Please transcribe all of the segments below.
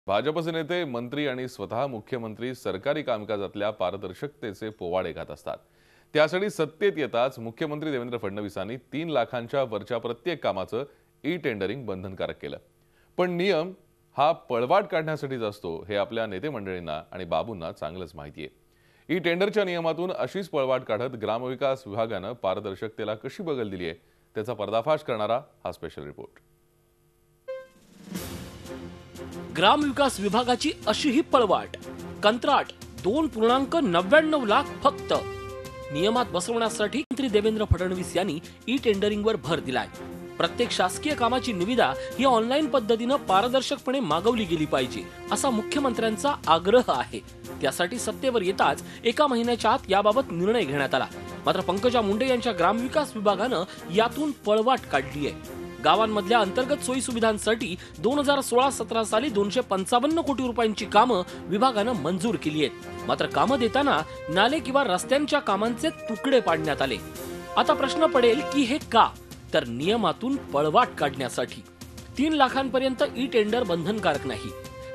भाजपचे नेते, मंत्री आणि स्वतः मुख्यमंत्री सरकारी कामकाजातल्या पारदर्शकतेचे पोवाडे घालत असतात। त्यासाठी सत्तेत येताच मुख्यमंत्री देवेंद्र फडणवीसांनी 3 लाखांच्या वरच्या प्रत्येक कामाचं ई-टेंडरिंग बंधनकारक केलं। पण नियम हा पळवाट काढण्यासाठीच असतो हे आपल्या नेते मंडळींना आणि बाबूंना चांगलंच माहिती आहे। ई-टेंडरच्या नियमातून अशीच पळवाट काढत ग्रामविकास विभागाने पारदर्शकतेला कशी बगल दिली आहे त्याचा पर्दाफाश करणारा हा स्पेशल रिपोर्ट। ग्रामविकास विभागाची अशी ही पळवाट, कंत्राट 2.99 लाख फक्त। नियमात बसवण्यासाठी मंत्री देवेंद्र फडणवीस यांनी ई टेंडरिंगवर भर दिलाय। प्रत्येक शासकीय कामाची निविदा ही ऑनलाईन पद्धतीने पारदर्शकपणे मागवली गेली पाहिजे असा मुख्यमंत्र्यांचा आग्रह आहे। त्यासाठी सत्तेवर येताच एका महिन्याच्या आत याबाबत निर्णय घेण्यात आला। मात्र पंकजा मुंडे यांच्या ग्रामविकास विभागाने यातून पळवाट काढली आहे। गावांमधल्या अंतर्गत सोयी सुविधांसाठी 2016-17 साली 255 कोटी रुपयांची कामं विभागानं मंजूर केली आहेत। मात्र कामं देताना नाले किंवा रस्त्यांच्या कामांचे तुकडे पाडण्यात आले। आता प्रश्न पडेल की हे का? तर नियमातून पळवाट काढण्यासाठी। 3 लाखांपर्यंत ई टेंडर बंधनकारक नाही,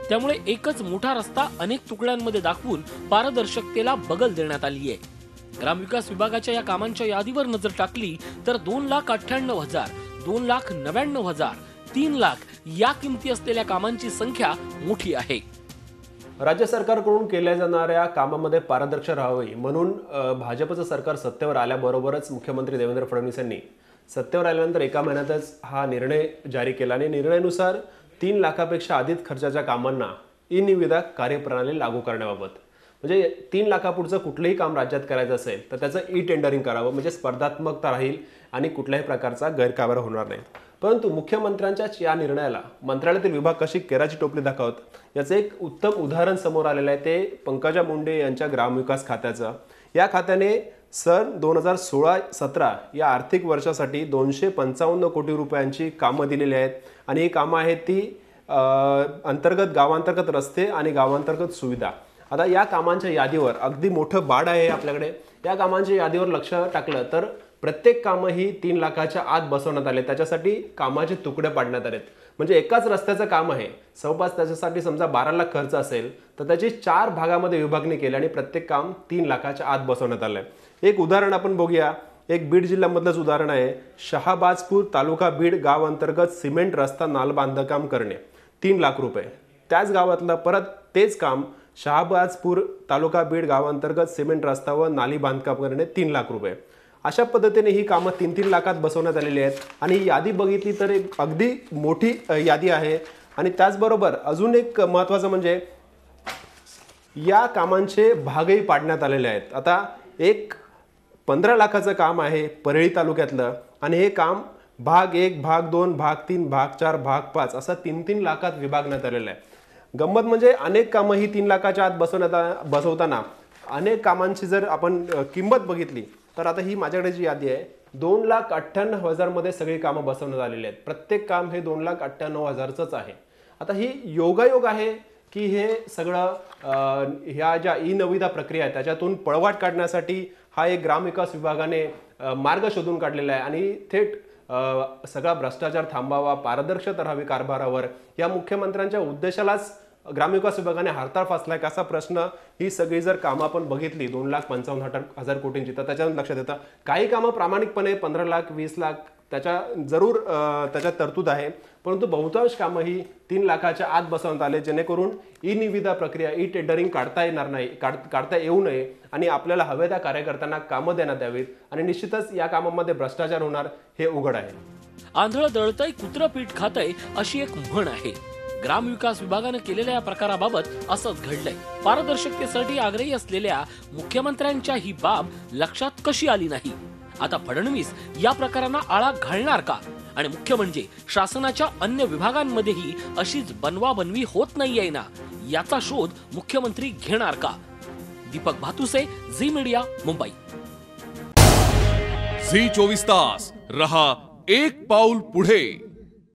त्यामुळे एकच मोठा रस्ता अनेक तुकड्यांमध्ये दाखवून पारदर्शकतेला बगल देण्यात आली आहे। ग्रामविकास विभागाच्या या कामांच्या यादीवर नजर टाकली तर 2,98,000, 2,99,000, 3 लाख या किमती असलेल्या कामांची संख्या मोठी आहे। राज्य सरकारकडून केल्या जाणाऱ्या कामामध्ये पारदर्शक राहावे म्हणून भाजपचं सरकार सत्तेवर आल्याबरोबरच मुख्यमंत्री देवेंद्र फडणवीस यांनी सत्तेवर आल्यानंतर एका महिन्यातच हा निर्णय जारी केला आणि निर्णयानुसार 3 लाखापेक्षा अधिक खर्चाच्या कामांना ई निविदा कार्यप्रणाली लागू करण्याबाबत, म्हणजे 3 लाखापुढचं कुठलंही काम राज्यात करायचं असेल तर त्याचं ई टेंडरिंग करावं, म्हणजे स्पर्धात्मकता राहील आणि कुठल्याही प्रकारचा गैरकारभार होणार नाही। परंतु मुख्यमंत्र्यांच्या या निर्णयाला मंत्रालयातील विभाग कशी केराची टोपली दाखवत याचं एक उत्तम उदाहरण समोर आलेलं आहे। ते पंकजा मुंडे यांच्या ग्रामविकास खात्याचं। या खात्याने सन 2016-17 या आर्थिक वर्षासाठी 255 कोटी रुपयांची कामं दिलेली आहेत आणि ही कामं आहेत ती गावांतर्गत रस्ते आणि गावांतर्गत सुविधा। आता या कामांच्या यादीवर अगदी मोठं बाड आहे आपल्याकडे। या कामांच्या यादीवर लक्ष टाकलं तर प्रत्येक काम ही 3 लाखाच्या आत बसवण्यात आले। त्याच्यासाठी कामाचे तुकडे पाडण्यात आलेत, म्हणजे एकाच रस्त्याचं काम आहे, जवळपास त्याच्यासाठी समजा 12 लाख खर्च असेल तर त्याची 4 भागामध्ये विभागणी केली आणि प्रत्येक काम 3 लाखाच्या आत बसवण्यात आलंय। एक उदाहरण आपण बघूया। एक बीड जिल्ह्यामधलंच उदाहरण आहे। शहाबाजपूर तालुका बीड गाव अंतर्गत सिमेंट रस्ता नाल बांधकाम करणे 3 लाख रुपये। त्याच गावातलं परत तेच काम शहाबाजपूर तालुका बीड गाव अंतर्गत सिमेंट रस्ता व नाली बांधकाम करणे 3 लाख रुपये। अशा पद्धतीने ही कामं 3-3 लाखात बसवण्यात आलेली आहेत आणि ही यादी बघितली तर एक अगदी मोठी यादी आहे। आणि त्याचबरोबर अजून एक महत्त्वाचं म्हणजे या कामांचे भागही पाडण्यात आलेले आहेत। आता एक 15 लाखाचं काम आहे परळी तालुक्यातलं आणि हे काम भाग 1, भाग 2, भाग 3, भाग 4, भाग 5 असं 3-3 लाखात विभागण्यात आलेलं आहे। गंमत म्हणजे अनेक कामं ही 3 लाखाच्या आत बसवताना अनेक कामांची जर आपण किंमत बघितली तर आता ही माझ्याकडे जी यादी आहे 2,98,000 मध्ये सगळी कामं बसवण्यात आलेली आहेत। प्रत्येक काम हे 2,98,000च आहे। आता ही योगायोग आहे की हे सगळं ह्या ज्या ई निविदा प्रक्रिया आहे त्याच्यातून पळवाट काढण्यासाठी हा एक ग्रामविकास विभागाने मार्ग शोधून काढलेला आहे आणि थेट सगळा भ्रष्टाचार थांबावा, पारदर्शकता राहावी कारभारावर, या मुख्यमंत्र्यांच्या उद्देशालाच ग्रामविकास विभागाने हरताळ फासलाय का असा प्रश्न ही सगळी जर कामं आपण बघितली 2,55,000 कोटींची तर त्याच्यातून लक्षात येतं काही कामं प्रामाणिकपणे 15 लाख 20 लाख त्याच्यात तरतूद आहे, परंतु बहुतांश कामं ही 3 लाखाच्या आत बसवण्यात आले जेणेकरून ई निविदा प्रक्रिया ई टेंडरिंग काढता येऊ नये आणि आपल्याला हवे त्या कार्यकर्त्यांना कामं देण्यात यावीत आणि निश्चितच या कामामध्ये भ्रष्टाचार होणार हे उघड आहे। आंधळ दळतय कुत्रं पीठ खातय अशी एक म्हण आहे। ग्रामविकास विभागाने केलेल्या या प्रकाराबाबत असंच घडलंय। पारदर्शकतेसाठी आग्रही असलेल्या मुख्यमंत्र्यांच्या ही बाब लक्षात कशी आली नाही? आता फडणवीस या प्रकारांना आळा घालणार का? आणि मुख्य म्हणजे शासनाच्या अन्य विभागांमध्येही अशीच बनवाबनवी होत नाहीये ना, याचा शोध मुख्यमंत्री घेणार का? दीपक भातुसे, झी मीडिया, मुंबई। झी 24 तास रहा एक पाऊल पुढे।